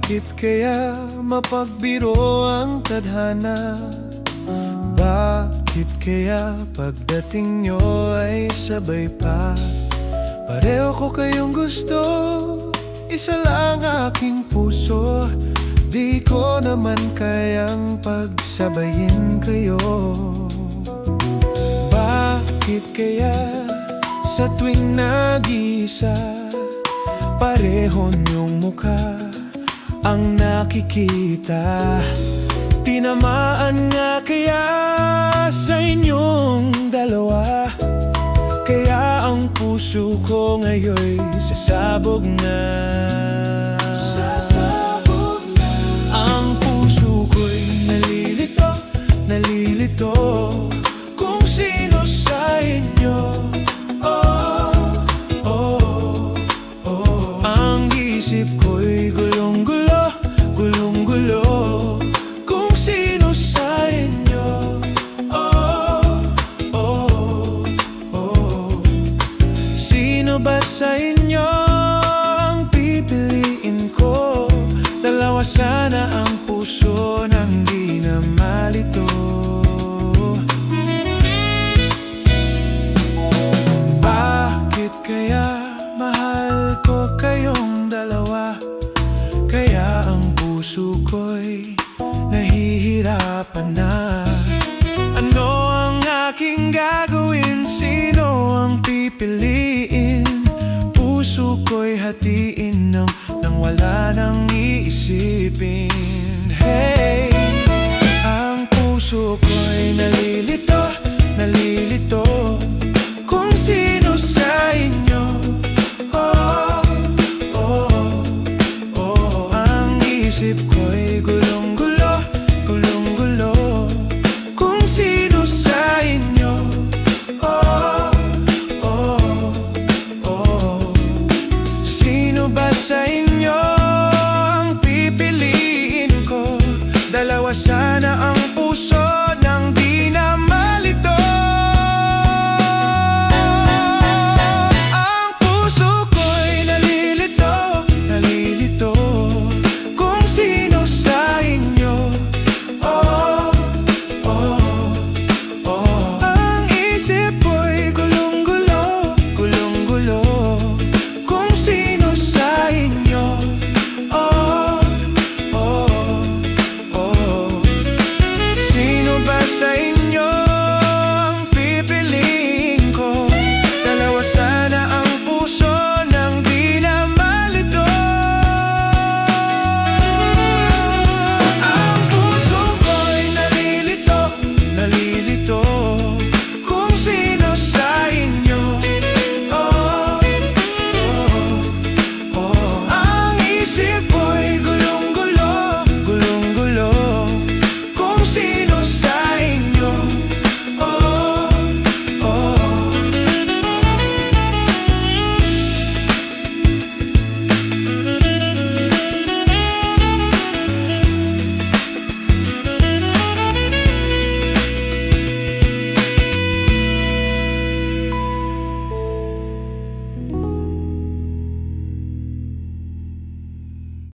Bakit kaya mapagbiro ang tadhana? Bakit kaya pagdating nyo ay sabay pa? Pareho ko kayong gusto, isa lang aking puso. Di ko naman kayang pagsabayin kayo. Bakit kaya sa tuwing nag-iisa, pareho niyong mukha ang nakikita? Tinamaan nga kaya sa inyong dalawa, kaya ang puso ko ngayon'y sasabog na. Sasabog na. Ang puso ko'y nalilito, nalilito kung sino sa inyo. Ang isip ko'y gulong-gulo, gulong-gulo kung sino sa inyo. Sino ba sa inyo ang pipiliin ko? Dalawa sana ang puso nang di na malito. Bakit kaya mahal ko kayong dalawa? Kaya ang puso ko'y nahihirapan na. Ano ang aking gagawin? Sino ang pipiliin? Puso ko'y hatiin nang wala nang iisipin. Hey, ang puso ko'y nalilito, nalilito kung sino sa inyo. Ang isip ko